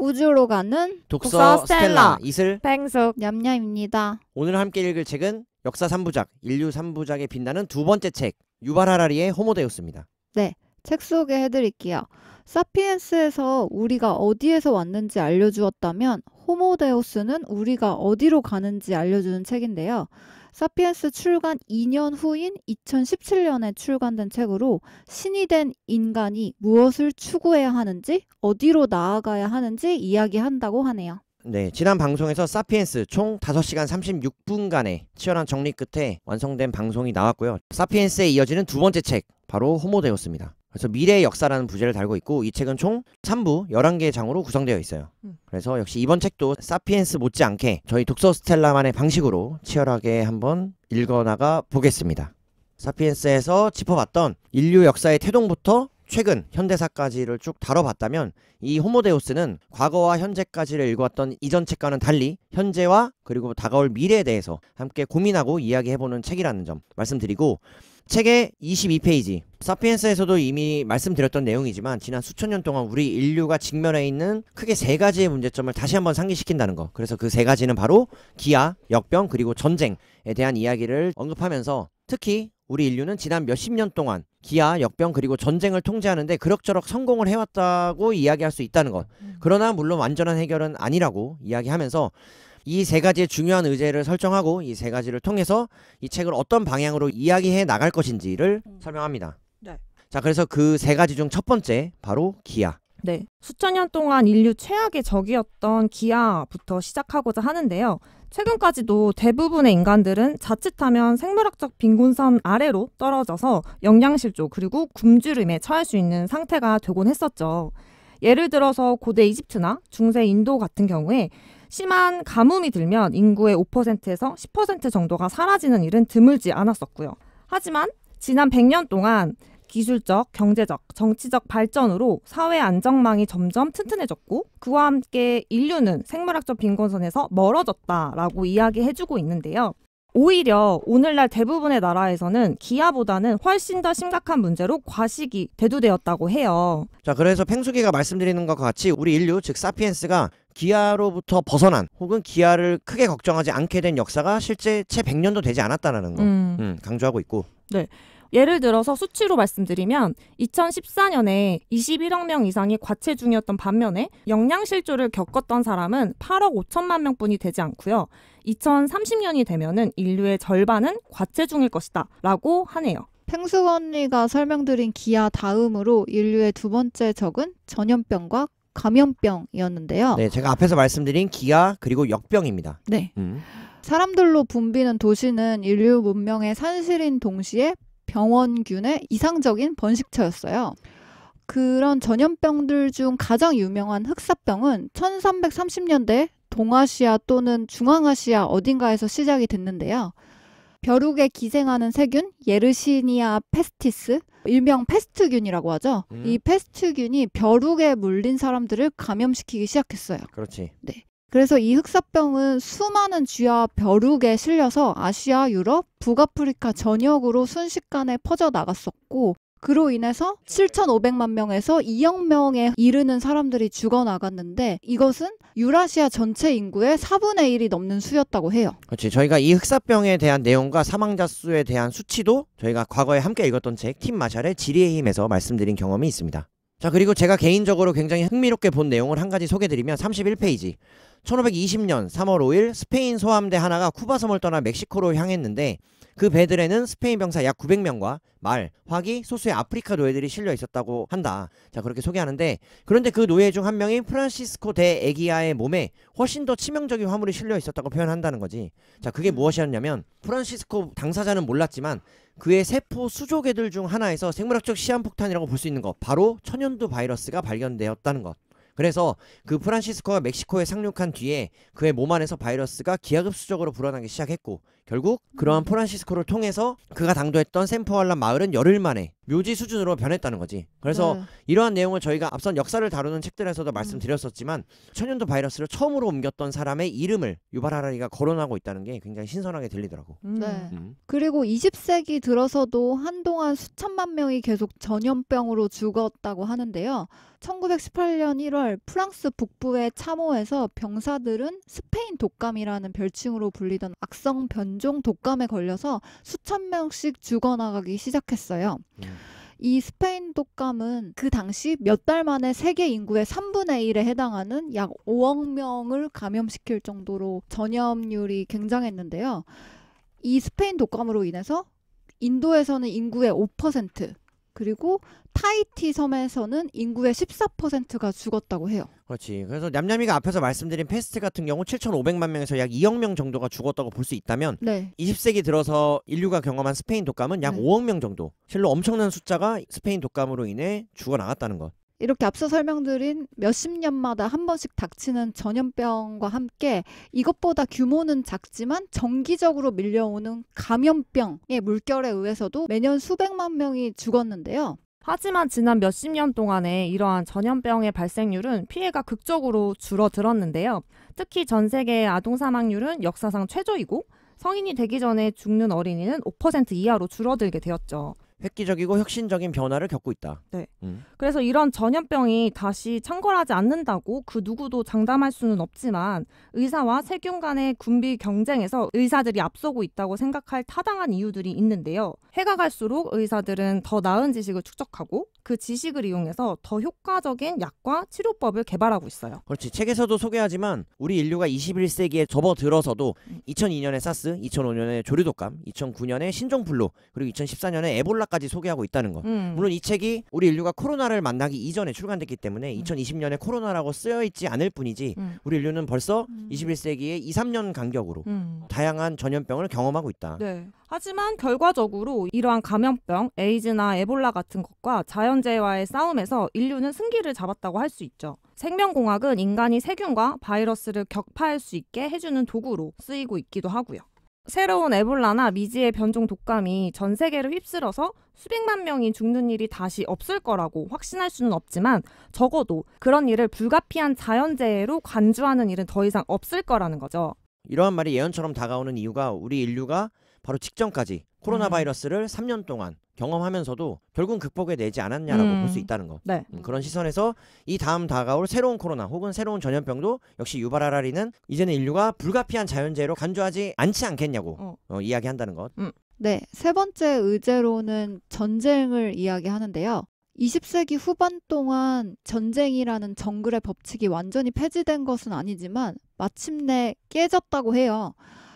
우주로 가는 독서 스텔라 이슬 펭숙 냠냠입니다. 오늘 함께 읽을 책은 역사 3부작, 인류 3부작에 빛나는 두 번째 책 유발 하라리의 호모데우스입니다. 네, 책 소개해드릴게요. 사피엔스에서 우리가 어디에서 왔는지 알려주었다면 호모데우스는 우리가 어디로 가는지 알려주는 책인데요. 사피엔스 출간 2년 후인 2017년에 출간된 책으로 신이 된 인간이 무엇을 추구해야 하는지, 어디로 나아가야 하는지 이야기한다고 하네요. 네, 지난 방송에서 사피엔스 총 5시간 36분간의 치열한 정리 끝에 완성된 방송이 나왔고요. 사피엔스에 이어지는 두 번째 책, 바로 호모데우스입니다. 그래서 미래의 역사라는 부제를 달고 있고 이 책은 총 3부 11개의 장으로 구성되어 있어요. 그래서 역시 이번 책도 사피엔스 못지않게 저희 독서 스텔라만의 방식으로 치열하게 한번 읽어나가 보겠습니다. 사피엔스에서 짚어봤던 인류 역사의 태동부터 최근 현대사까지를 쭉 다뤄봤다면 이 호모데우스는 과거와 현재까지를 읽어왔던 이전 책과는 달리 현재와 그리고 다가올 미래에 대해서 함께 고민하고 이야기해보는 책이라는 점 말씀드리고, 책의 22페이지 사피엔스에서도 이미 말씀드렸던 내용이지만 지난 수천 년 동안 우리 인류가 직면해 있는 크게 세 가지의 문제점을 다시 한번 상기시킨다는 거. 그래서 그 세 가지는 바로 기아, 역병, 그리고 전쟁에 대한 이야기를 언급하면서 특히 우리 인류는 지난 몇십 년 동안 기아, 역병, 그리고 전쟁을 통제하는데 그럭저럭 성공을 해왔다고 이야기할 수 있다는 것. 그러나 물론 완전한 해결은 아니라고 이야기하면서 이 세 가지의 중요한 의제를 설정하고 이 세 가지를 통해서 이 책을 어떤 방향으로 이야기해 나갈 것인지를 설명합니다. 네. 자, 그래서 그 세 가지 중 첫 번째 바로 기아. 네, 수천 년 동안 인류 최악의 적이었던 기아부터 시작하고자 하는데요. 최근까지도 대부분의 인간들은 자칫하면 생물학적 빈곤선 아래로 떨어져서 영양실조 그리고 굶주림에 처할 수 있는 상태가 되곤 했었죠. 예를 들어서 고대 이집트나 중세 인도 같은 경우에 심한 가뭄이 들면 인구의 5%에서 10% 정도가 사라지는 일은 드물지 않았었고요. 하지만 지난 100년 동안 기술적, 경제적, 정치적 발전으로 사회 안정망이 점점 튼튼해졌고 그와 함께 인류는 생물학적 빈곤선에서 멀어졌다라고 이야기해주고 있는데요. 오히려 오늘날 대부분의 나라에서는 기아보다는 훨씬 더 심각한 문제로 과식이 대두되었다고 해요. 자, 그래서 펭수기가 말씀드리는 것과 같이 우리 인류, 즉 사피엔스가 기아로부터 벗어난 혹은 기아를 크게 걱정하지 않게 된 역사가 실제 채 100년도 되지 않았다는 거 강조하고 있고. 네. 예를 들어서 수치로 말씀드리면 2014년에 21억 명 이상이 과체중이었던 반면에 영양실조를 겪었던 사람은 8억 5천만 명뿐이 되지 않고요. 2030년이 되면은 인류의 절반은 과체중일 것이다 라고 하네요. 펭숙 언니가 설명드린 기아 다음으로 인류의 두 번째 적은 전염병과 감염병이었는데요. 네, 제가 앞에서 말씀드린 기아 그리고 역병입니다. 네. 사람들로 붐비는 도시는 인류 문명의 산실인 동시에 병원균의 이상적인 번식처였어요. 그런 전염병들 중 가장 유명한 흑사병은 1330년대 동아시아 또는 중앙아시아 어딘가에서 시작이 됐는데요. 벼룩에 기생하는 세균 예르시니아 페스티스, 일명 페스트균이라고 하죠. 이 페스트균이 벼룩에 물린 사람들을 감염시키기 시작했어요. 그렇지. 네. 그래서 이 흑사병은 수많은 쥐와 벼룩에 실려서 아시아, 유럽, 북아프리카 전역으로 순식간에 퍼져나갔었고 그로 인해서 7,500만 명에서 2억 명에 이르는 사람들이 죽어나갔는데 이것은 유라시아 전체 인구의 4분의 1이 넘는 수였다고 해요. 그렇지. 저희가 이 흑사병에 대한 내용과 사망자 수에 대한 수치도 저희가 과거에 함께 읽었던 책 팀 마샬의 지리의 힘에서 말씀드린 경험이 있습니다. 자, 그리고 제가 개인적으로 굉장히 흥미롭게 본 내용을 한 가지 소개드리면 31페이지 1520년 3월 5일 스페인 소함대 하나가 쿠바 섬을 떠나 멕시코로 향했는데 그 배들에는 스페인 병사 약 900명과 말, 화기, 소수의 아프리카 노예들이 실려 있었다고 한다. 자, 그렇게 소개하는데 그런데 그 노예 중 한 명이 프란시스코 데 에기아의 몸에 훨씬 더 치명적인 화물이 실려 있었다고 표현한다는 거지. 자, 그게 무엇이었냐면 프란시스코 당사자는 몰랐지만 그의 세포 수조개들 중 하나에서 생물학적 시한폭탄이라고 볼 수 있는 것, 바로 천연두 바이러스가 발견되었다는 것. 그래서 그 프란시스코가 멕시코에 상륙한 뒤에 그의 몸 안에서 바이러스가 기하급수적으로 불어나기 시작했고 결국 그러한 프란시스코를 통해서 그가 당도했던 샘포알란 마을은 열흘 만에 묘지 수준으로 변했다는 거지. 그래서 네. 이러한 내용을 저희가 앞선 역사를 다루는 책들에서도 말씀드렸었지만 천연두 바이러스를 처음으로 옮겼던 사람의 이름을 유발 하라리가 거론하고 있다는 게 굉장히 신선하게 들리더라고. 네. 그리고 20세기 들어서도 한동안 수천만 명이 계속 전염병으로 죽었다고 하는데요. 1918년 1월 프랑스 북부의 참호에서 병사들은 스페인 독감이라는 별칭으로 불리던 악성 변종 독감에 걸려서 수천 명씩 죽어나가기 시작했어요. 이 스페인 독감은 그 당시 몇 달 만에 세계 인구의 3분의 1에 해당하는 약 5억 명을 감염시킬 정도로 전염률이 굉장했는데요. 이 스페인 독감으로 인해서 인도에서는 인구의 5%, 그리고 타히티 섬에서는 인구의 14%가 죽었다고 해요. 그렇지. 그래서 냠냠이가 앞에서 말씀드린 패스트 같은 경우 7,500만 명에서 약 2억 명 정도가 죽었다고 볼 수 있다면 네. 20세기 들어서 인류가 경험한 스페인 독감은 약 네. 5억 명 정도. 실로 엄청난 숫자가 스페인 독감으로 인해 죽어나갔다는 것. 이렇게 앞서 설명드린 몇십 년마다 한 번씩 닥치는 전염병과 함께 이것보다 규모는 작지만 정기적으로 밀려오는 감염병의 물결에 의해서도 매년 수백만 명이 죽었는데요. 하지만 지난 몇십 년 동안에 이러한 전염병의 발생률은 피해가 극적으로 줄어들었는데요. 특히 전 세계의 아동 사망률은 역사상 최저이고 성인이 되기 전에 죽는 어린이는 5% 이하로 줄어들게 되었죠. 획기적이고 혁신적인 변화를 겪고 있다. 네. 그래서 이런 전염병이 다시 창궐하지 않는다고 그 누구도 장담할 수는 없지만 의사와 세균 간의 군비 경쟁에서 의사들이 앞서고 있다고 생각할 타당한 이유들이 있는데요. 해가 갈수록 의사들은 더 나은 지식을 축적하고 그 지식을 이용해서 더 효과적인 약과 치료법을 개발하고 있어요. 그렇지. 책에서도 소개하지만 우리 인류가 21세기에 접어들어서도 2002년에 사스, 2005년에 조류독감, 2009년에 신종플루, 그리고 2014년에 에볼라까지 소개하고 있다는 거. 물론 이 책이 우리 인류가 코로나를 만나기 이전에 출간됐기 때문에 2020년에 코로나라고 쓰여있지 않을 뿐이지 우리 인류는 벌써 21세기에 2, 3년 간격으로 다양한 전염병을 경험하고 있다. 네. 하지만 결과적으로 이러한 감염병, 에이즈나 에볼라 같은 것과 자연재해와의 싸움에서 인류는 승기를 잡았다고 할 수 있죠. 생명공학은 인간이 세균과 바이러스를 격파할 수 있게 해주는 도구로 쓰이고 있기도 하고요. 새로운 에볼라나 미지의 변종 독감이 전 세계를 휩쓸어서 수백만 명이 죽는 일이 다시 없을 거라고 확신할 수는 없지만 적어도 그런 일을 불가피한 자연재해로 간주하는 일은 더 이상 없을 거라는 거죠. 이러한 말이 예언처럼 다가오는 이유가 우리 인류가 바로 직전까지 코로나 바이러스를 3년 동안 경험하면서도 결국은 극복해내지 않았냐라고 볼 수 있다는 거. 네. 그런 시선에서 이 다음 다가올 새로운 코로나 혹은 새로운 전염병도 역시 유발하라리는 이제는 인류가 불가피한 자연재해로 간주하지 않지 않겠냐고 이야기한다는 것. 네, 세 번째 의제로는 전쟁을 이야기하는데요. 20세기 후반 동안 전쟁이라는 정글의 법칙이 완전히 폐지된 것은 아니지만 마침내 깨졌다고 해요.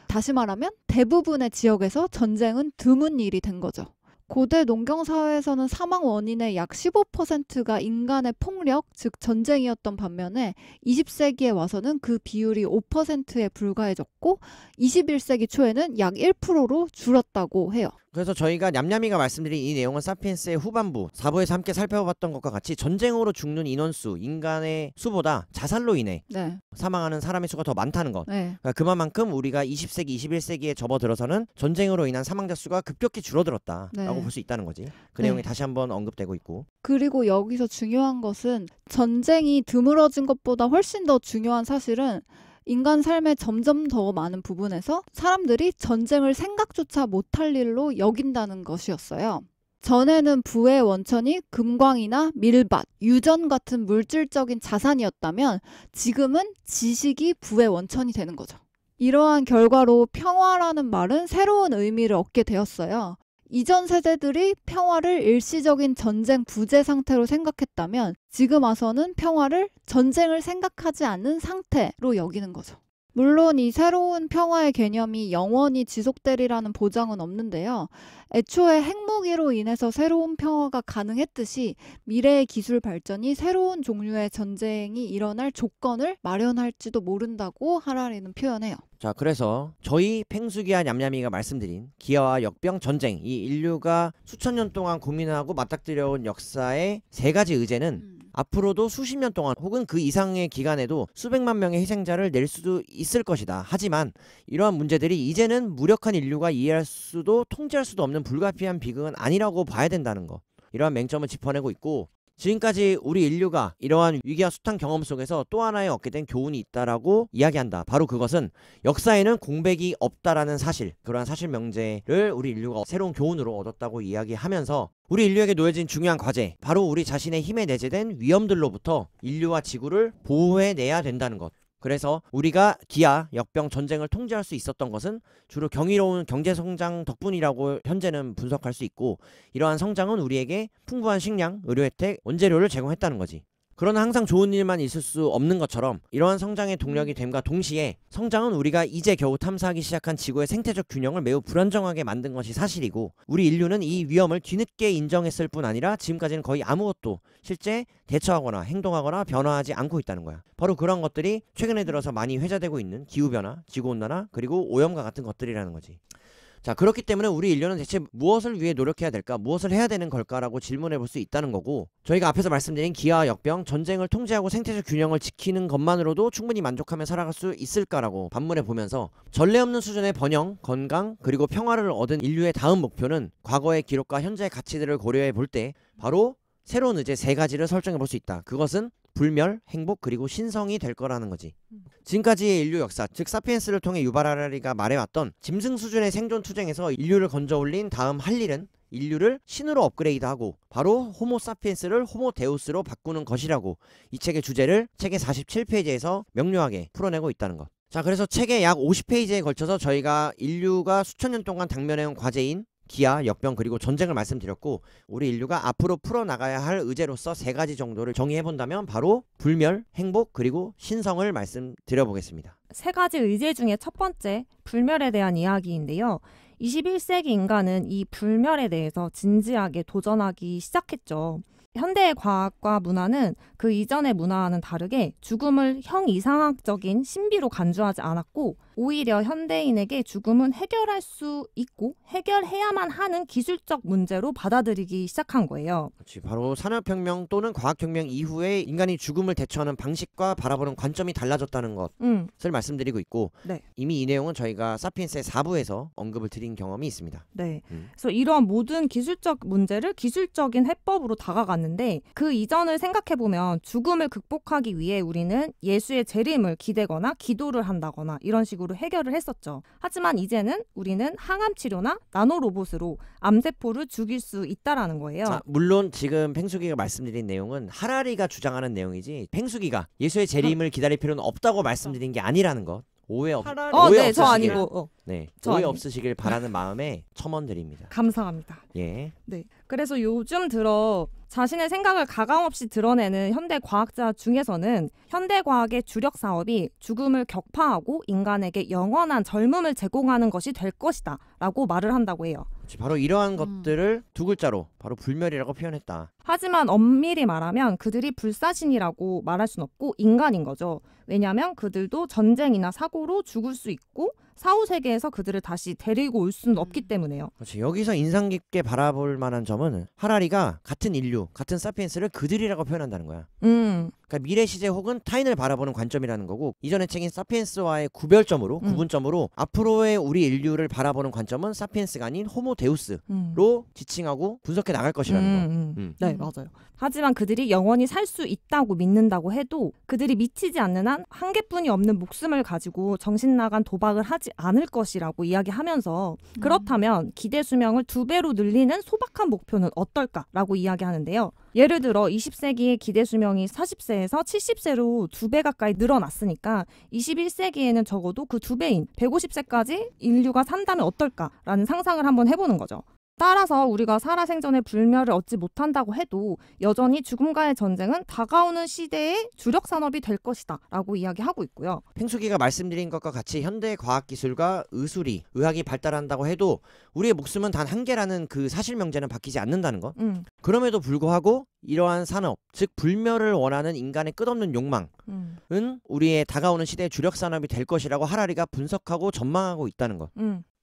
다시 말하면 대부분의 지역에서 전쟁은 드문 일이 된 거죠. 고대 농경사회에서는 사망 원인의 약 15%가 인간의 폭력, 즉 전쟁이었던 반면에 20세기에 와서는 그 비율이 5%에 불과해졌고 21세기 초에는 약 1%로 줄었다고 해요. 그래서 저희가 냠냠이가 말씀드린 이 내용은 사피엔스의 후반부 4부에서 함께 살펴봤던 것과 같이 전쟁으로 죽는 인원수, 인간의 수보다 자살로 인해 네. 사망하는 사람의 수가 더 많다는 것. 네. 그러니까 그만큼 우리가 20세기, 21세기에 접어들어서는 전쟁으로 인한 사망자 수가 급격히 줄어들었다라고 네. 볼 수 있다는 거지. 그 네. 내용이 다시 한번 언급되고 있고. 그리고 여기서 중요한 것은 전쟁이 드물어진 것보다 훨씬 더 중요한 사실은 인간 삶에 점점 더 많은 부분에서 사람들이 전쟁을 생각조차 못할 일로 여긴다는 것이었어요. 전에는 부의 원천이 금광이나 밀밭, 유전 같은 물질적인 자산이었다면 지금은 지식이 부의 원천이 되는 거죠. 이러한 결과로 평화라는 말은 새로운 의미를 얻게 되었어요. 이전 세대들이 평화를 일시적인 전쟁 부재 상태로 생각했다면 지금 와서는 평화를 전쟁을 생각하지 않는 상태로 여기는 거죠. 물론 이 새로운 평화의 개념이 영원히 지속되리라는 보장은 없는데요. 애초에 핵무기로 인해서 새로운 평화가 가능했듯이 미래의 기술 발전이 새로운 종류의 전쟁이 일어날 조건을 마련할지도 모른다고 하라리는 표현해요. 자, 그래서 저희 팽수기와 냠냠이가 말씀드린 기아와 역병 전쟁, 이 인류가 수천 년 동안 고민하고 맞닥뜨려온 역사의 세 가지 의제는 앞으로도 수십 년 동안 혹은 그 이상의 기간에도 수백만 명의 희생자를 낼 수도 있을 것이다. 하지만 이러한 문제들이 이제는 무력한 인류가 이해할 수도 통제할 수도 없는 불가피한 비극은 아니라고 봐야 된다는 거. 이러한 맹점을 짚어내고 있고, 지금까지 우리 인류가 이러한 위기와 숱한 경험 속에서 또 하나의 얻게 된 교훈이 있다라고 이야기한다. 바로 그것은 역사에는 공백이 없다라는 사실, 그러한 사실 명제를 우리 인류가 새로운 교훈으로 얻었다고 이야기하면서 우리 인류에게 놓여진 중요한 과제, 바로 우리 자신의 힘에 내재된 위험들로부터 인류와 지구를 보호해내야 된다는 것. 그래서 우리가 기아, 역병, 전쟁을 통제할 수 있었던 것은 주로 경이로운 경제성장 덕분이라고 현재는 분석할 수 있고, 이러한 성장은 우리에게 풍부한 식량, 의료 혜택, 원재료를 제공했다는 거지. 그러나 항상 좋은 일만 있을 수 없는 것처럼 이러한 성장의 동력이 됨과 동시에 성장은 우리가 이제 겨우 탐사하기 시작한 지구의 생태적 균형을 매우 불안정하게 만든 것이 사실이고, 우리 인류는 이 위험을 뒤늦게 인정했을 뿐 아니라 지금까지는 거의 아무것도 실제 대처하거나 행동하거나 변화하지 않고 있다는 거야. 바로 그런 것들이 최근에 들어서 많이 회자되고 있는 기후변화, 지구온난화, 그리고 오염과 같은 것들이라는 거지. 자, 그렇기 때문에 우리 인류는 대체 무엇을 위해 노력해야 될까? 무엇을 해야 되는 걸까라고 질문해 볼 수 있다는 거고, 저희가 앞에서 말씀드린 기아, 역병, 전쟁을 통제하고 생태적 균형을 지키는 것만으로도 충분히 만족하며 살아갈 수 있을까라고 반문해 보면서, 전례 없는 수준의 번영, 건강, 그리고 평화를 얻은 인류의 다음 목표는 과거의 기록과 현재의 가치들을 고려해 볼 때 바로 새로운 의제 3가지를 설정해 볼 수 있다. 그것은 불멸, 행복, 그리고 신성이 될 거라는 거지. 지금까지의 인류 역사, 즉 사피엔스를 통해 유발 하라리가 말해왔던 짐승 수준의 생존 투쟁에서 인류를 건져 올린 다음 할 일은 인류를 신으로 업그레이드하고 바로 호모 사피엔스를 호모 데우스로 바꾸는 것이라고 이 책의 주제를 책의 47페이지에서 명료하게 풀어내고 있다는 것. 자, 그래서 책의 약 50페이지에 걸쳐서 저희가 인류가 수천 년 동안 당면해온 과제인 기아, 역병, 그리고 전쟁을 말씀드렸고, 우리 인류가 앞으로 풀어나가야 할 의제로서 3가지 정도를 정의해본다면 바로 불멸, 행복, 그리고 신성을 말씀드려보겠습니다. 3가지 의제 중에 첫 번째, 불멸에 대한 이야기인데요. 21세기 인간은 이 불멸에 대해서 진지하게 도전하기 시작했죠. 현대의 과학과 문화는 그 이전의 문화와는 다르게 죽음을 형이상학적인 신비로 간주하지 않았고, 오히려 현대인에게 죽음은 해결할 수 있고 해결해야만 하는 기술적 문제로 받아들이기 시작한 거예요. 그렇지, 바로 산업혁명 또는 과학혁명 이후에 인간이 죽음을 대처하는 방식과 바라보는 관점이 달라졌다는 것을 말씀드리고 있고, 네. 이미 이 내용은 저희가 사피엔스의 4부에서 언급을 드린 경험이 있습니다. 네. 그래서 이러한 모든 기술적 문제를 기술적인 해법으로 다가갔는데, 그 이전을 생각해보면 죽음을 극복하기 위해 우리는 예수의 재림을 기대거나 기도를 한다거나 이런 식으로 해결을 했었죠. 하지만 이제는 우리는 항암 치료나 나노 로봇으로 암세포를 죽일 수 있다라는 거예요. 자, 물론 지금 팽숙이가 말씀드린 내용은 하라리가 주장하는 내용이지, 팽숙이가 예수의 재림을 기다릴 필요는 없다고 말씀드린 게 아니라는 것. 오해 네, 저 없으시길. 아니고. 네, 저 오해 아니에요. 없으시길 바라는 마음에 첨언드립니다. 감사합니다. 예. 네. 그래서 요즘 들어 자신의 생각을 가감없이 드러내는 현대 과학자 중에서는 현대 과학의 주력 사업이 죽음을 격파하고 인간에게 영원한 젊음을 제공하는 것이 될 것이다 라고 말을 한다고 해요. 바로 이러한 것들을 2글자로 바로 불멸이라고 표현했다. 하지만 엄밀히 말하면 그들이 불사신이라고 말할 순 없고 인간인 거죠. 왜냐하면 그들도 전쟁이나 사고로 죽을 수 있고 사후세계에서 그들을 다시 데리고 올 수는 없기 때문에요. 그렇지. 여기서 인상 깊게 바라볼 만한 점은 하라리가 같은 인류, 같은 사피엔스를 그들이라고 표현한다는 거야. 그러니까 미래 시제 혹은 타인을 바라보는 관점이라는 거고, 이전의 책인 사피엔스와의 구별점으로 구분점으로 앞으로의 우리 인류를 바라보는 관점은 사피엔스가 아닌 호모 데우스로 지칭하고 분석해 나갈 것이라는 거. 네, 맞아요. 하지만 그들이 영원히 살 수 있다고 믿는다고 해도 그들이 미치지 않는 한 한계뿐이 없는 목숨을 가지고 정신 나간 도박을 하지 않을 것이라고 이야기하면서, 그렇다면 기대 수명을 2배로 늘리는 소박한 목표는 어떨까라고 이야기하는데요. 예를 들어 20세기의 기대 수명이 40세에서 70세로 2배 가까이 늘어났으니까 21세기에는 적어도 그 2배인 150세까지 인류가 산다면 어떨까라는 상상을 한번 해보는 거죠. 따라서 우리가 살아생전에 불멸을 얻지 못한다고 해도 여전히 죽음과의 전쟁은 다가오는 시대의 주력 산업이 될 것이다 라고 이야기하고 있고요. 팽숙이가 말씀드린 것과 같이 현대 과학기술과 의술이, 의학이 발달한다고 해도 우리의 목숨은 단 한 개라는 그 사실 명제는 바뀌지 않는다는 것. 그럼에도 불구하고 이러한 산업, 즉 불멸을 원하는 인간의 끝없는 욕망은 우리의 다가오는 시대의 주력 산업이 될 것이라고 하라리가 분석하고 전망하고 있다는 것.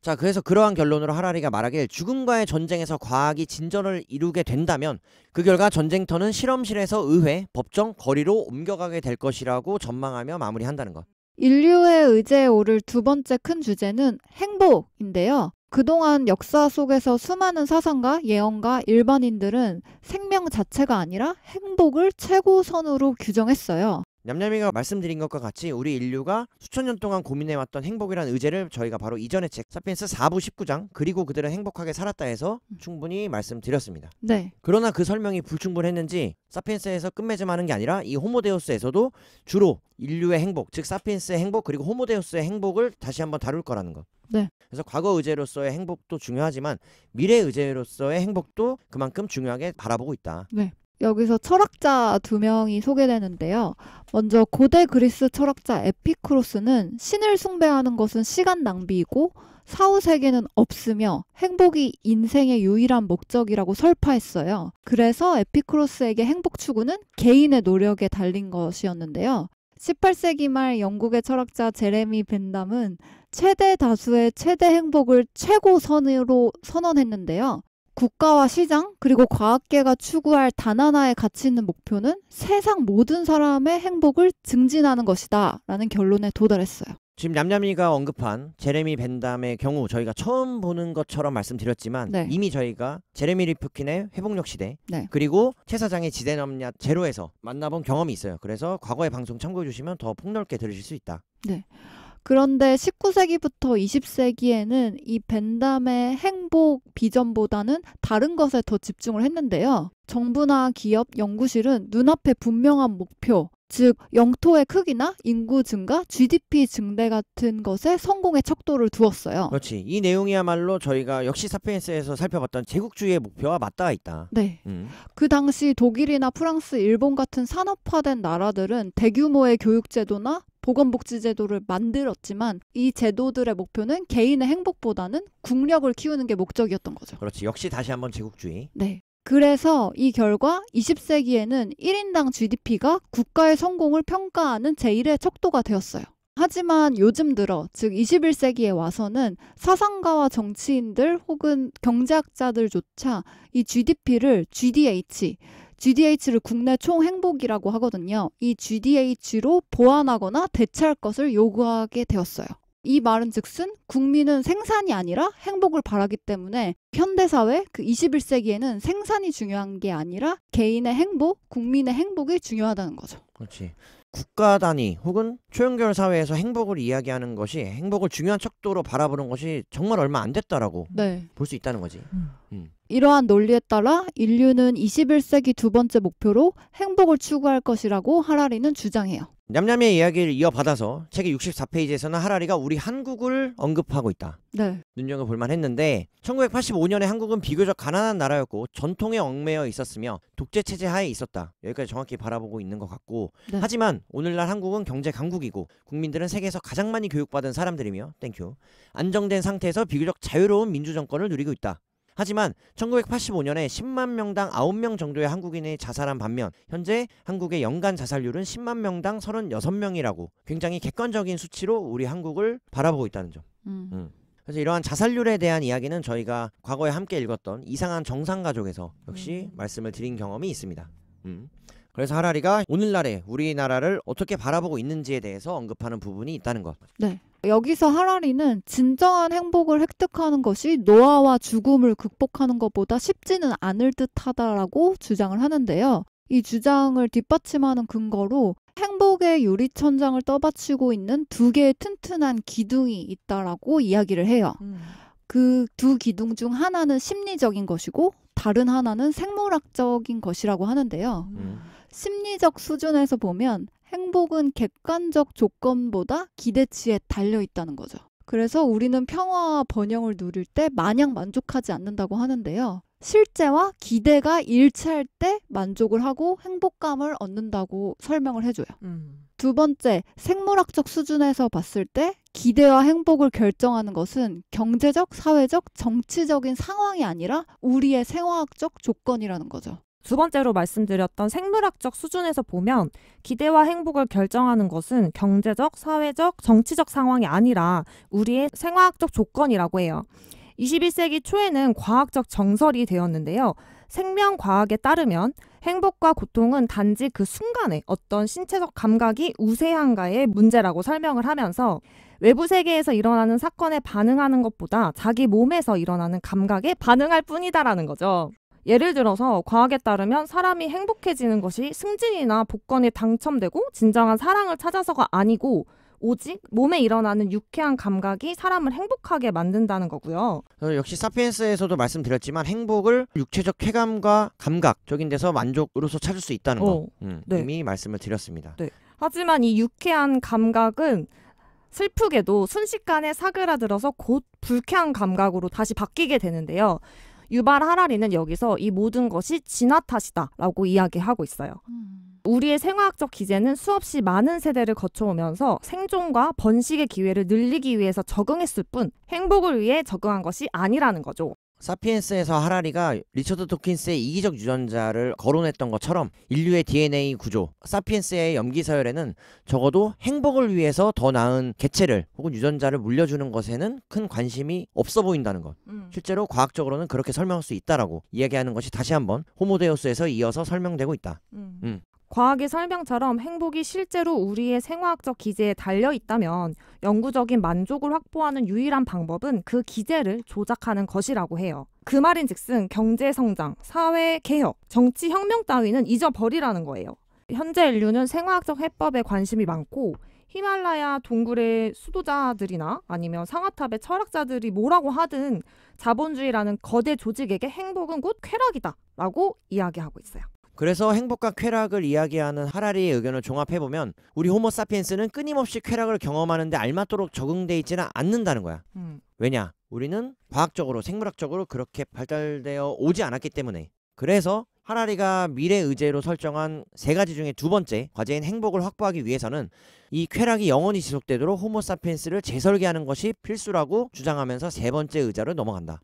자, 그래서 그러한 결론으로 하라리가 말하길, 죽음과의 전쟁에서 과학이 진전을 이루게 된다면 그 결과 전쟁터는 실험실에서 의회, 법정, 거리로 옮겨가게 될 것이라고 전망하며 마무리한다는 것. 인류의 의제에 오를 2번째 큰 주제는 행복인데요. 그동안 역사 속에서 수많은 사상가, 예언가, 일반인들은 생명 자체가 아니라 행복을 최고선으로 규정했어요. 냠냠이가 말씀드린 것과 같이 우리 인류가 수천 년 동안 고민해왔던 행복이라는 의제를 저희가 바로 이전의 책 사피엔스 4부 19장 그리고 그들은 행복하게 살았다 해서 충분히 말씀드렸습니다. 네. 그러나 그 설명이 불충분했는지 사피엔스에서 끝맺음하는 게 아니라 이 호모데우스에서도 주로 인류의 행복, 즉 사피엔스의 행복 그리고 호모데우스의 행복을 다시 한번 다룰 거라는 것. 네. 그래서 과거 의제로서의 행복도 중요하지만 미래 의제로서의 행복도 그만큼 중요하게 바라보고 있다. 네. 여기서 철학자 2명이 소개되는데요. 먼저 고대 그리스 철학자 에피쿠로스는 신을 숭배하는 것은 시간 낭비이고 사후 세계는 없으며 행복이 인생의 유일한 목적이라고 설파했어요. 그래서 에피쿠로스에게 행복 추구는 개인의 노력에 달린 것이었는데요. 18세기 말 영국의 철학자 제레미 벤담은 최대 다수의 최대 행복을 최고선으로 선언했는데요. 국가와 시장 그리고 과학계가 추구할 단 하나의 가치 있는 목표는 세상 모든 사람의 행복을 증진하는 것이다 라는 결론에 도달했어요. 지금 냠냠이가 언급한 제레미 벤담의 경우 저희가 처음 보는 것처럼 말씀드렸지만 네. 이미 저희가 제레미 리프킨의 회복력 시대 네. 그리고 최 사장의 지대넘냐 제로에서 만나본 경험이 있어요. 그래서 과거의 방송 참고해 주시면 더 폭넓게 들으실 수 있다. 네. 그런데 19세기부터 20세기에는 이 벤담의 행복 비전보다는 다른 것에 더 집중을 했는데요. 정부나 기업, 연구실은 눈앞에 분명한 목표, 즉 영토의 크기나 인구 증가, GDP 증대 같은 것에 성공의 척도를 두었어요. 그렇지. 이 내용이야말로 저희가 역시 사피엔스에서 살펴봤던 제국주의의 목표와 맞닿아 있다. 네. 그 당시 독일이나 프랑스, 일본 같은 산업화된 나라들은 대규모의 교육제도나 보건복지제도를 만들었지만 이 제도들의 목표는 개인의 행복보다는 국력을 키우는 게 목적이었던 거죠. 그렇지. 역시 다시 한번 제국주의. 네. 그래서 이 결과 20세기에는 1인당 GDP가 국가의 성공을 평가하는 제1의 척도가 되었어요. 하지만 요즘 들어, 즉 21세기에 와서는 사상가와 정치인들 혹은 경제학자들조차 이 GDP를 GDH를 국내 총행복이라고 하거든요. 이 GDH로 보완하거나 대체할 것을 요구하게 되었어요. 이 말은 즉슨 국민은 생산이 아니라 행복을 바라기 때문에 현대사회 그 21세기에는 생산이 중요한 게 아니라 개인의 행복, 국민의 행복이 중요하다는 거죠. 그렇지. 국가 단위 혹은 초연결 사회에서 행복을 이야기하는 것이 행복을 중요한 척도로 바라보는 것이 정말 얼마 안 됐다라고 네. 볼 수 있다는 거지. 이러한 논리에 따라 인류는 21세기 두 번째 목표로 행복을 추구할 것이라고 하라리는 주장해요. 냠냠이의 이야기를 이어받아서 책의 64페이지에서는 하라리가 우리 한국을 언급하고 있다. 네. 눈여겨볼만 했는데 1985년에 한국은 비교적 가난한 나라였고 전통에 얽매여 있었으며 독재체제 하에 있었다. 여기까지 정확히 바라보고 있는 것 같고 네. 하지만 오늘날 한국은 경제 강국이고 국민들은 세계에서 가장 많이 교육받은 사람들이며 안정된 상태에서 비교적 자유로운 민주정권을 누리고 있다. 하지만 1985년에 10만 명당 9명 정도의 한국인이 자살한 반면 현재 한국의 연간 자살률은 10만 명당 36명이라고 굉장히 객관적인 수치로 우리 한국을 바라보고 있다는 점. 그래서 이러한 자살률에 대한 이야기는 저희가 과거에 함께 읽었던 이상한 정상가족에서 역시 말씀을 드린 경험이 있습니다. 그래서 하라리가 오늘날의 우리나라를 어떻게 바라보고 있는지에 대해서 언급하는 부분이 있다는 것. 네. 여기서 하라리는 진정한 행복을 획득하는 것이 노화와 죽음을 극복하는 것보다 쉽지는 않을 듯하다라고 주장을 하는데요. 이 주장을 뒷받침하는 근거로 행복의 유리천장을 떠받치고 있는 두 개의 튼튼한 기둥이 있다라고 이야기를 해요. 그 두 기둥 중 하나는 심리적인 것이고 다른 하나는 생물학적인 것이라고 하는데요. 심리적 수준에서 보면 행복은 객관적 조건보다 기대치에 달려 있다는 거죠. 그래서 우리는 평화와 번영을 누릴 때 마냥 만족하지 않는다고 하는데요. 실제와 기대가 일치할 때 만족을 하고 행복감을 얻는다고 설명을 해줘요. 두 번째, 생물학적 수준에서 봤을 때 기대와 행복을 결정하는 것은 경제적, 사회적, 정치적인 상황이 아니라 우리의 생화학적 조건이라는 거죠. 두 번째로 말씀드렸던 생물학적 수준에서 보면 기대와 행복을 결정하는 것은 경제적, 사회적, 정치적 상황이 아니라 우리의 생화학적 조건이라고 해요. 21세기 초에는 과학적 정설이 되었는데요. 생명과학에 따르면 행복과 고통은 단지 그 순간에 어떤 신체적 감각이 우세한가의 문제라고 설명을 하면서 외부 세계에서 일어나는 사건에 반응하는 것보다 자기 몸에서 일어나는 감각에 반응할 뿐이다라는 거죠. 예를 들어서 과학에 따르면 사람이 행복해지는 것이 승진이나 복권에 당첨되고 진정한 사랑을 찾아서가 아니고 오직 몸에 일어나는 유쾌한 감각이 사람을 행복하게 만든다는 거고요. 역시 사피엔스에서도 말씀드렸지만 행복을 육체적 쾌감과 감각적인 데서 만족으로서 찾을 수 있다는 거 네. 이미 말씀을 드렸습니다. 네. 하지만 이 유쾌한 감각은 슬프게도 순식간에 사그라들어서 곧 불쾌한 감각으로 다시 바뀌게 되는데요. 유발 하라리는 여기서 이 모든 것이 진화 탓이다라고 이야기하고 있어요. 우리의 생화학적 기제는 수없이 많은 세대를 거쳐오면서 생존과 번식의 기회를 늘리기 위해서 적응했을 뿐 행복을 위해 적응한 것이 아니라는 거죠. 사피엔스에서 하라리가 리처드 도킨스의 이기적 유전자를 거론했던 것처럼 인류의 DNA 구조, 사피엔스의 염기서열에는 적어도 행복을 위해서 더 나은 개체를 혹은 유전자를 물려주는 것에는 큰 관심이 없어 보인다는 것. 실제로 과학적으로는 그렇게 설명할 수 있다라고 이야기하는 것이 다시 한번 호모데우스에서 이어서 설명되고 있다. 과학의 설명처럼 행복이 실제로 우리의 생화학적 기제에 달려 있다면 영구적인 만족을 확보하는 유일한 방법은 그 기제를 조작하는 것이라고 해요. 그 말인즉슨 경제 성장, 사회 개혁, 정치 혁명 따위는 잊어버리라는 거예요. 현재 인류는 생화학적 해법에 관심이 많고 히말라야 동굴의 수도자들이나 아니면 상아탑의 철학자들이 뭐라고 하든 자본주의라는 거대 조직에게 행복은 곧 쾌락이다 라고 이야기하고 있어요. 그래서 행복과 쾌락을 이야기하는 하라리의 의견을 종합해보면 우리 호모사피엔스는 끊임없이 쾌락을 경험하는데 알맞도록 적응돼 있지는 않는다는 거야. 왜냐? 우리는 과학적으로 생물학적으로 그렇게 발달되어 오지 않았기 때문에. 그래서 하라리가 미래 의제로 설정한 3가지 중에 2번째 과제인 행복을 확보하기 위해서는 이 쾌락이 영원히 지속되도록 호모사피엔스를 재설계하는 것이 필수라고 주장하면서 3번째 의제로 넘어간다.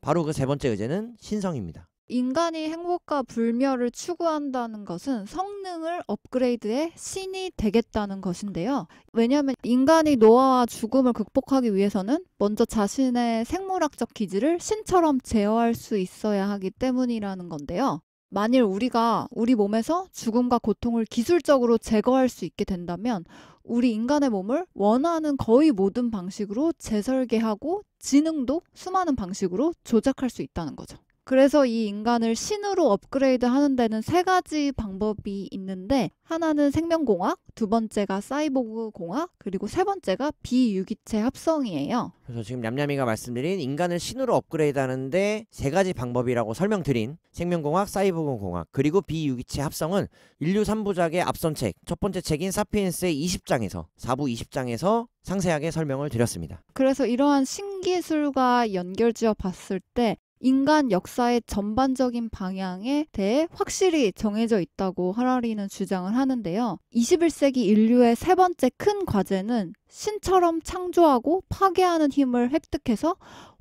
바로 그 3번째 의제는 신성입니다. 인간이 행복과 불멸을 추구한다는 것은 성능을 업그레이드해 신이 되겠다는 것인데요. 왜냐하면 인간이 노화와 죽음을 극복하기 위해서는 먼저 자신의 생물학적 기질을 신처럼 제어할 수 있어야 하기 때문이라는 건데요. 만일 우리가 우리 몸에서 죽음과 고통을 기술적으로 제거할 수 있게 된다면 우리 인간의 몸을 원하는 거의 모든 방식으로 재설계하고 지능도 수많은 방식으로 조작할 수 있다는 거죠. 그래서 이 인간을 신으로 업그레이드 하는 데는 3가지 방법이 있는데 하나는 생명공학, 2번째가 사이보그 공학, 그리고 3번째가 비유기체 합성이에요. 그래서 지금 냠냠이가 말씀드린 인간을 신으로 업그레이드 하는데 3가지 방법이라고 설명드린 생명공학, 사이보그 공학, 그리고 비유기체 합성은 인류 3부작의 앞선 책, 첫 번째 책인 사피엔스의 20장에서 4부 20장에서 상세하게 설명을 드렸습니다. 그래서 이러한 신기술과 연결지어 봤을 때 인간 역사의 전반적인 방향에 대해 확실히 정해져 있다고 하라리는 주장을 하는데요. 21세기 인류의 3번째 큰 과제는 신처럼 창조하고 파괴하는 힘을 획득해서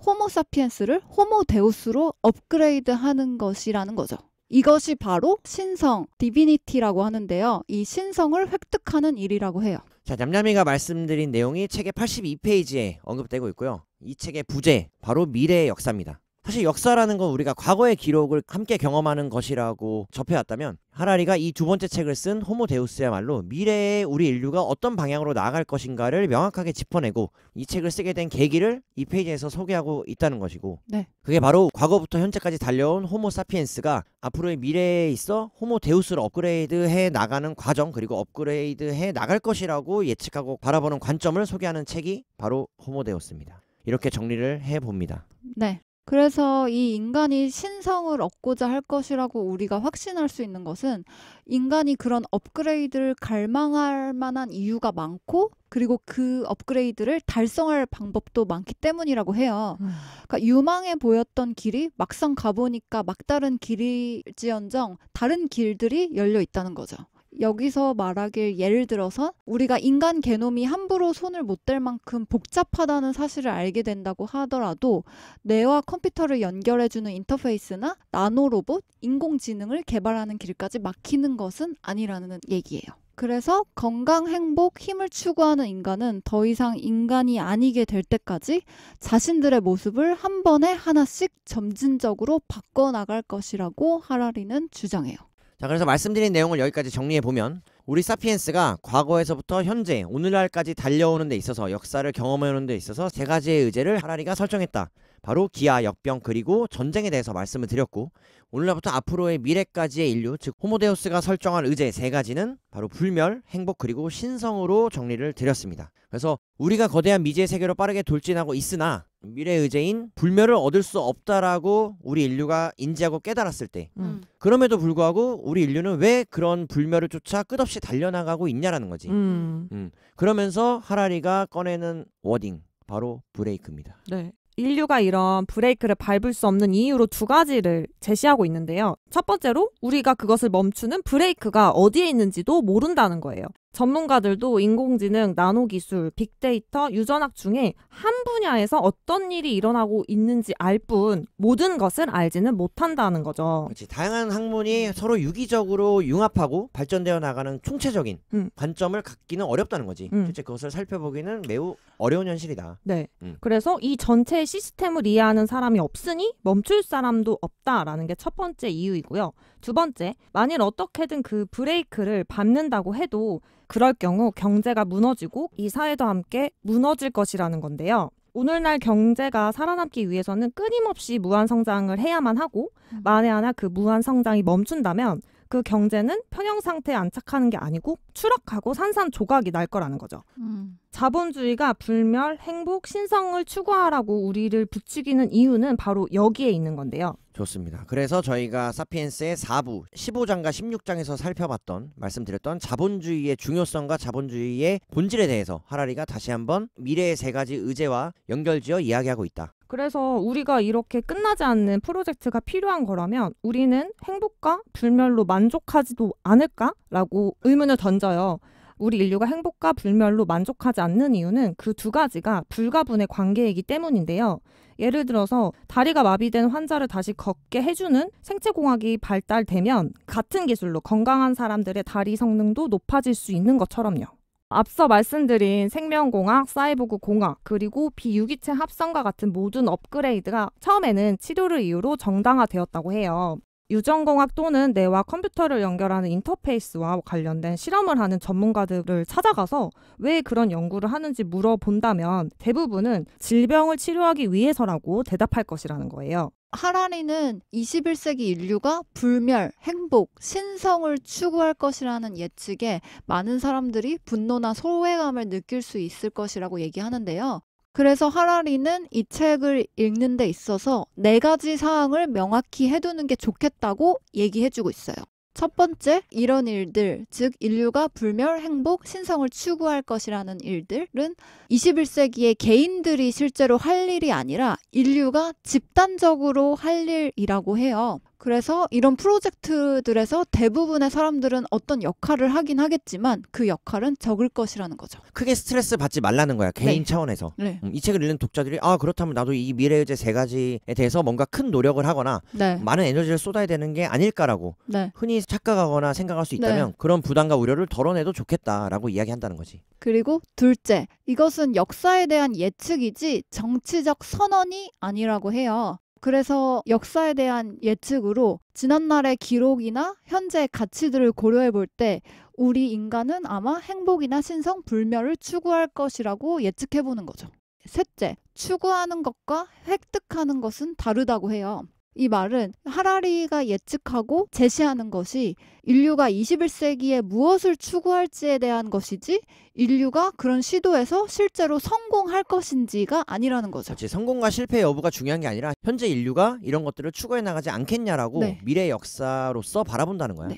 호모사피엔스를 호모데우스로 업그레이드하는 것이라는 거죠. 이것이 바로 신성, 디비니티라고 하는데요. 이 신성을 획득하는 일이라고 해요. 자, 냠냠이가 말씀드린 내용이 책의 82페이지에 언급되고 있고요. 이 책의 부제, 바로 미래의 역사입니다. 사실 역사라는 건 우리가 과거의 기록을 함께 경험하는 것이라고 접해왔다면 하라리가 이 2번째 책을 쓴 호모데우스야말로 미래의 우리 인류가 어떤 방향으로 나아갈 것인가를 명확하게 짚어내고 이 책을 쓰게 된 계기를 이 페이지에서 소개하고 있다는 것이고 그게 바로 과거부터 현재까지 달려온 호모사피엔스가 앞으로의 미래에 있어 호모데우스를 업그레이드해 나가는 과정 그리고 업그레이드해 나갈 것이라고 예측하고 바라보는 관점을 소개하는 책이 바로 호모데우스입니다. 이렇게 정리를 해봅니다. 네. 그래서 이 인간이 신성을 얻고자 할 것이라고 우리가 확신할 수 있는 것은 인간이 그런 업그레이드를 갈망할 만한 이유가 많고 그리고 그 업그레이드를 달성할 방법도 많기 때문이라고 해요. 그러니까 유망해 보였던 길이 막상 가보니까 막다른 길일지언정 다른 길들이 열려 있다는 거죠. 여기서 말하길 예를 들어서 우리가 인간 게놈이 함부로 손을 못 댈 만큼 복잡하다는 사실을 알게 된다고 하더라도 뇌와 컴퓨터를 연결해주는 인터페이스나 나노로봇, 인공지능을 개발하는 길까지 막히는 것은 아니라는 얘기예요. 그래서 건강, 행복, 힘을 추구하는 인간은 더 이상 인간이 아니게 될 때까지 자신들의 모습을 한 번에 하나씩 점진적으로 바꿔나갈 것이라고 하라리는 주장해요. 자, 그래서 말씀드린 내용을 여기까지 정리해보면 우리 사피엔스가 과거에서부터 현재 오늘날까지 달려오는 데 있어서 역사를 경험하는 데 있어서 세 가지의 의제를 하라리가 설정했다. 바로 기아, 역병, 그리고 전쟁에 대해서 말씀을 드렸고, 오늘날부터 앞으로의 미래까지의 인류, 즉 호모데우스가 설정한 의제 세 가지는 바로 불멸, 행복, 그리고 신성으로 정리를 드렸습니다. 그래서 우리가 거대한 미지의 세계로 빠르게 돌진하고 있으나 미래 의제인 불멸을 얻을 수 없다라고 우리 인류가 인지하고 깨달았을 때, 그럼에도 불구하고 우리 인류는 왜 그런 불멸을 쫓아 끝없이 달려나가고 있냐라는 거지. 그러면서 하라리가 꺼내는 워딩, 바로 브레이크입니다. 네. 인류가 이런 브레이크를 밟을 수 없는 이유로 두 가지를 제시하고 있는데요. 첫 번째로 우리가 그것을 멈추는 브레이크가 어디에 있는지도 모른다는 거예요. 전문가들도 인공지능, 나노기술, 빅데이터, 유전학 중에 한 분야에서 어떤 일이 일어나고 있는지 알 뿐 모든 것을 알지는 못한다는 거죠. 그렇지. 다양한 학문이 서로 유기적으로 융합하고 발전되어 나가는 총체적인 관점을 갖기는 어렵다는 거지. 실제 그것을 살펴보기는 매우 어려운 현실이다. 네. 그래서 이 전체 시스템을 이해하는 사람이 없으니 멈출 사람도 없다라는 게 첫 번째 이유이고요. 두 번째, 만일 어떻게든 그 브레이크를 밟는다고 해도 그럴 경우 경제가 무너지고 이 사회도 함께 무너질 것이라는 건데요. 오늘날 경제가 살아남기 위해서는 끊임없이 무한성장을 해야만 하고 만에 하나 그 무한성장이 멈춘다면 그 경제는 평형 상태에 안착하는 게 아니고 추락하고 산산조각이 날 거라는 거죠. 자본주의가 불멸, 행복, 신성을 추구하라고 우리를 부추기는 이유는 바로 여기에 있는 건데요. 좋습니다. 그래서 저희가 사피엔스의 4부 15장과 16장에서 살펴봤던, 말씀드렸던 자본주의의 중요성과 자본주의의 본질에 대해서 하라리가 다시 한번 미래의 세 가지 의제와 연결지어 이야기하고 있다. 그래서 우리가 이렇게 끝나지 않는 프로젝트가 필요한 거라면 우리는 행복과 불멸로 만족하지도 않을까라고 의문을 던져요. 우리 인류가 행복과 불멸로 만족하지 않는 이유는 그 두 가지가 불가분의 관계이기 때문인데요. 예를 들어서 다리가 마비된 환자를 다시 걷게 해주는 생체공학이 발달되면 같은 기술로 건강한 사람들의 다리 성능도 높아질 수 있는 것처럼요. 앞서 말씀드린 생명공학, 사이보그 공학, 그리고 비유기체 합성과 같은 모든 업그레이드가 처음에는 치료를 이유로 정당화되었다고 해요. 유전공학 또는 뇌와 컴퓨터를 연결하는 인터페이스와 관련된 실험을 하는 전문가들을 찾아가서 왜 그런 연구를 하는지 물어본다면 대부분은 질병을 치료하기 위해서라고 대답할 것이라는 거예요. 하라리는 21세기 인류가 불멸, 행복, 신성을 추구할 것이라는 예측에 많은 사람들이 분노나 소외감을 느낄 수 있을 것이라고 얘기하는데요. 그래서 하라리는 이 책을 읽는 데 있어서 4가지 사항을 명확히 해두는 게 좋겠다고 얘기해주고 있어요. 첫 번째, 이런 일들, 즉 인류가 불멸, 행복, 신성을 추구할 것이라는 일들은 21세기의 개인들이 실제로 할 일이 아니라 인류가 집단적으로 할 일이라고 해요. 그래서 이런 프로젝트들에서 대부분의 사람들은 어떤 역할을 하긴 하겠지만 그 역할은 적을 것이라는 거죠. 크게 스트레스 받지 말라는 거야. 개인 차원에서. 이 책을 읽는 독자들이 그렇다면 나도 이 미래의제 세 가지에 대해서 뭔가 큰 노력을 하거나 많은 에너지를 쏟아야 되는 게 아닐까라고 흔히 착각하거나 생각할 수 있다면 그런 부담과 우려를 덜어내도 좋겠다라고 이야기한다는 거지. 그리고 둘째, 이것은 역사에 대한 예측이지 정치적 선언이 아니라고 해요. 그래서 역사에 대한 예측으로 지난날의 기록이나 현재의 가치들을 고려해 볼 때 우리 인간은 아마 행복이나 신성, 불멸을 추구할 것이라고 예측해 보는 거죠. 셋째, 추구하는 것과 획득하는 것은 다르다고 해요. 이 말은 하라리가 예측하고 제시하는 것이 인류가 21세기에 무엇을 추구할지에 대한 것이지 인류가 그런 시도에서 실제로 성공할 것인지가 아니라는 거죠. 그렇지. 성공과 실패 여부가 중요한 게 아니라 현재 인류가 이런 것들을 추구해 나가지 않겠냐라고 미래 역사로서 바라본다는 거야.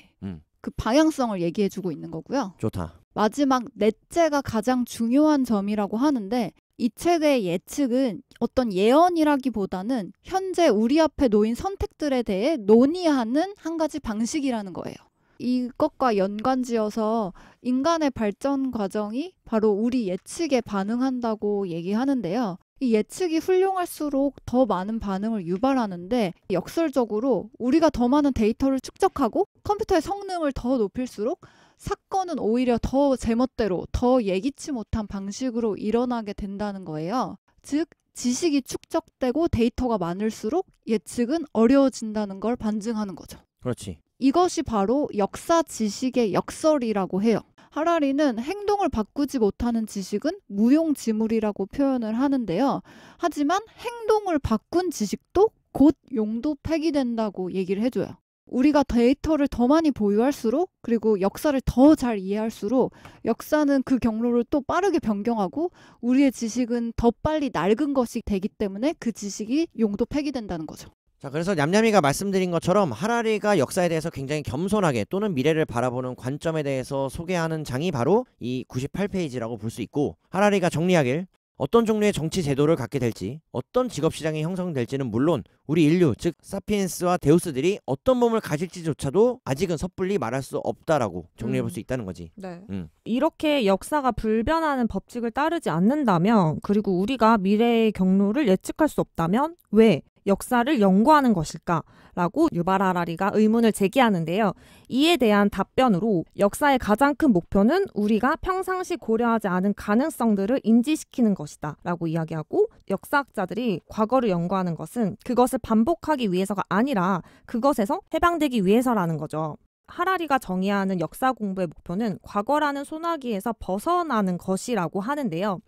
그 방향성을 얘기해주고 있는 거고요. 좋다. 마지막 넷째가 가장 중요한 점이라고 하는데 이 책의 예측은 어떤 예언이라기보다는 현재 우리 앞에 놓인 선택들에 대해 논의하는 한 가지 방식이라는 거예요. 이것과 연관지어서 인간의 발전 과정이 바로 우리 예측에 반응한다고 얘기하는데요. 이 예측이 훌륭할수록 더 많은 반응을 유발하는데 역설적으로 우리가 더 많은 데이터를 축적하고 컴퓨터의 성능을 더 높일수록 사건은 오히려 더 제멋대로 더 예기치 못한 방식으로 일어나게 된다는 거예요. 즉 지식이 축적되고 데이터가 많을수록 예측은 어려워진다는 걸 반증하는 거죠. 그렇지. 이것이 바로 역사 지식의 역설이라고 해요. 하라리는 행동을 바꾸지 못하는 지식은 무용지물이라고 표현을 하는데요. 하지만 행동을 바꾼 지식도 곧 용도 폐기된다고 얘기를 해줘요. 우리가 데이터를 더 많이 보유할수록 그리고 역사를 더 잘 이해할수록 역사는 그 경로를 또 빠르게 변경하고 우리의 지식은 더 빨리 낡은 것이 되기 때문에 그 지식이 용도 폐기된다는 거죠. 자, 그래서 냠냠이가 말씀드린 것처럼 하라리가 역사에 대해서 굉장히 겸손하게 또는 미래를 바라보는 관점에 대해서 소개하는 장이 바로 이 98페이지라고 볼 수 있고, 하라리가 정리하길 어떤 종류의 정치 제도를 갖게 될지, 어떤 직업시장이 형성될지는 물론 우리 인류, 즉 사피엔스와 데우스들이 어떤 몸을 가질지조차도 아직은 섣불리 말할 수 없다라고 정리해볼 수 있다는 거지. 네. 이렇게 역사가 불변하는 법칙을 따르지 않는다면, 그리고 우리가 미래의 경로를 예측할 수 없다면 왜 역사를 연구하는 것일까? 라고 유발 하라리가 의문을 제기하는데요. 이에 대한 답변으로 역사의 가장 큰 목표는 우리가 평상시 고려하지 않은 가능성들을 인지시키는 것이다 라고 이야기하고, 역사학자들이 과거를 연구하는 것은 그것을 반복하기 위해서가 아니라 그것에서 해방되기 위해서라는 거죠. 하라리가 정의하는 역사 공부의 목표는 과거라는 소나기에서 벗어나는 것이라고 하는데요.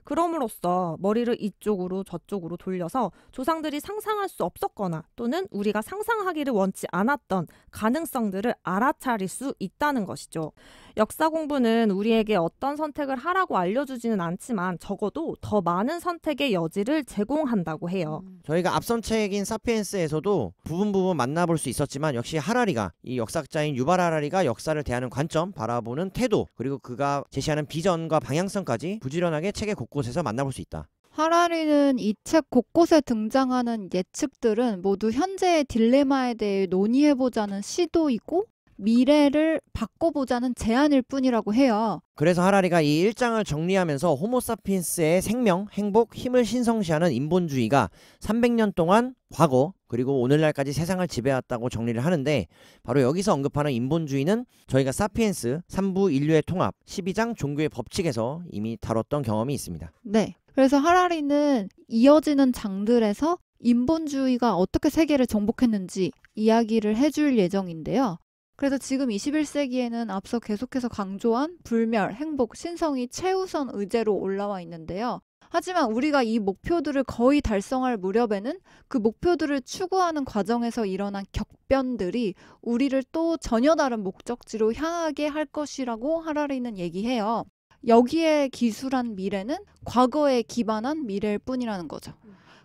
그럼으로써 머리를 이쪽으로 저쪽으로 돌려서 조상들이 상상할 수 없었거나 또는 우리가 상상하기를 원치 않았던 가능성들을 알아차릴 수 있다는 것이죠. 역사 공부는 우리에게 어떤 선택을 하라고 알려주지는 않지만 적어도 더 많은 선택의 여지를 제공한다고 해요. 저희가 앞선 책인 사피엔스에서도 부분 만나볼 수 있었지만, 역시 하라리가, 이 역사학자인 유발 하라리가 역사를 대하는 관점, 바라보는 태도, 그리고 그가 제시하는 비전과 방향성까지 부지런하게 책의 곳곳에서 만나볼 수 있다. 하라리는 이 책 곳곳에 등장하는 예측들은 모두 현재의 딜레마에 대해 논의해보자는 시도이고 미래를 바꿔보자는 제안일 뿐이라고 해요. 그래서 하라리가 이 1장을 정리하면서 호모사피엔스의 생명, 행복, 힘을 신성시하는 인본주의가 300년 동안 과거 그리고 오늘날까지 세상을 지배했다고 정리를 하는데, 바로 여기서 언급하는 인본주의는 저희가 사피엔스 3부 인류의 통합 12장 종교의 법칙에서 이미 다뤘던 경험이 있습니다. 네. 그래서 하라리는 이어지는 장들에서 인본주의가 어떻게 세계를 정복했는지 이야기를 해줄 예정인데요. 그래서 지금 21세기에는 앞서 계속해서 강조한 불멸, 행복, 신성이 최우선 의제로 올라와 있는데요. 하지만 우리가 이 목표들을 거의 달성할 무렵에는 그 목표들을 추구하는 과정에서 일어난 격변들이 우리를 또 전혀 다른 목적지로 향하게 할 것이라고 하라리는 얘기해요. 여기에 기술한 미래는 과거에 기반한 미래일 뿐이라는 거죠.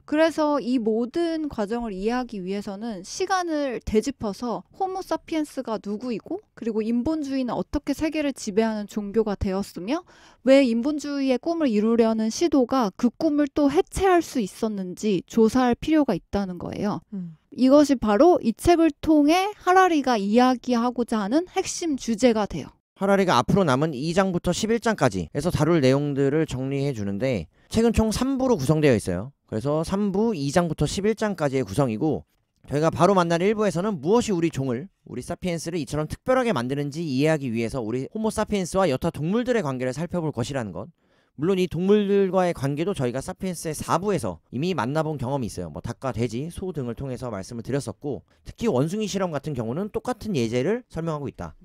그래서 이 모든 과정을 이해하기 위해서는 시간을 되짚어서 호모사피엔스가 누구이고, 그리고 인본주의는 어떻게 세계를 지배하는 종교가 되었으며 왜 인본주의의 꿈을 이루려는 시도가 그 꿈을 또 해체할 수 있었는지 조사할 필요가 있다는 거예요. 이것이 바로 이 책을 통해 하라리가 이야기하고자 하는 핵심 주제가 돼요. 하라리가 앞으로 남은 2장부터 11장까지 해서 다룰 내용들을 정리해 주는데, 책은 총 3부로 구성되어 있어요. 그래서 3부 2장부터 11장까지의 구성이고, 저희가 바로 만날 1부에서는 무엇이 우리 종을, 우리 사피엔스를 이처럼 특별하게 만드는지 이해하기 위해서 우리 호모 사피엔스와 여타 동물들의 관계를 살펴볼 것이라는 것. 물론 이 동물들과의 관계도 저희가 사피엔스의 4부에서 이미 만나본 경험이 있어요. 뭐 닭과 돼지, 소 등을 통해서 말씀을 드렸었고, 특히 원숭이 실험 같은 경우는 똑같은 예제를 설명하고 있다.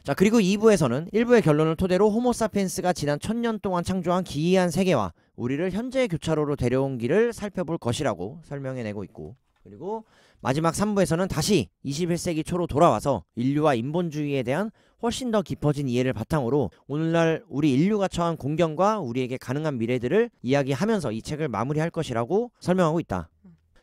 자, 그리고 2부에서는 1부의 결론을 토대로 호모사피엔스가 지난 1000년 동안 창조한 기이한 세계와 우리를 현재의 교차로로 데려온 길을 살펴볼 것이라고 설명해내고 있고, 그리고 마지막 3부에서는 다시 21세기 초로 돌아와서 인류와 인본주의에 대한 훨씬 더 깊어진 이해를 바탕으로 오늘날 우리 인류가 처한 공경과 우리에게 가능한 미래들을 이야기하면서 이 책을 마무리할 것이라고 설명하고 있다.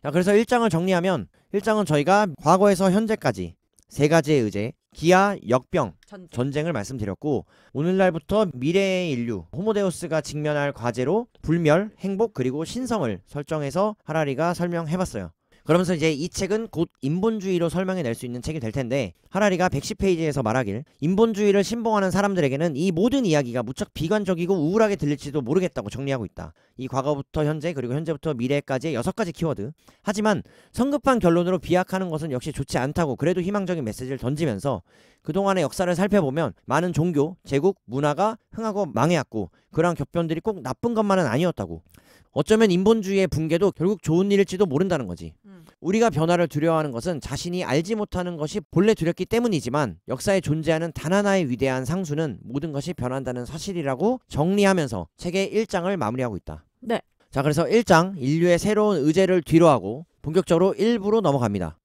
자, 그래서 1장을 정리하면, 1장은 저희가 과거에서 현재까지 3가지의 의제, 기아, 역병, 전쟁을 말씀드렸고, 오늘날부터 미래의 인류, 호모데우스가 직면할 과제로 불멸, 행복, 그리고 신성을 설정해서 하라리가 설명해봤어요. 그러면서 이제 이 책은 곧 인본주의로 설명해낼 수 있는 책이 될 텐데, 하라리가 110페이지에서 말하길 인본주의를 신봉하는 사람들에게는 이 모든 이야기가 무척 비관적이고 우울하게 들릴지도 모르겠다고 정리하고 있다. 이 과거부터 현재 그리고 현재부터 미래까지의 6가지 키워드. 하지만 성급한 결론으로 비약하는 것은 역시 좋지 않다고 그래도 희망적인 메시지를 던지면서, 그동안의 역사를 살펴보면 많은 종교, 제국, 문화가 흥하고 망해왔고 그러한 격변들이 꼭 나쁜 것만은 아니었다고. 어쩌면 인본주의의 붕괴도 결국 좋은 일일지도 모른다는 거지. 우리가 변화를 두려워하는 것은 자신이 알지 못하는 것이 본래 두렵기 때문이지만 역사에 존재하는 단 하나의 위대한 상수는 모든 것이 변한다는 사실이라고 정리하면서 책의 1장을 마무리하고 있다. 네. 자, 그래서 1장 인류의 새로운 의제를 뒤로하고 본격적으로 1부로 넘어갑니다.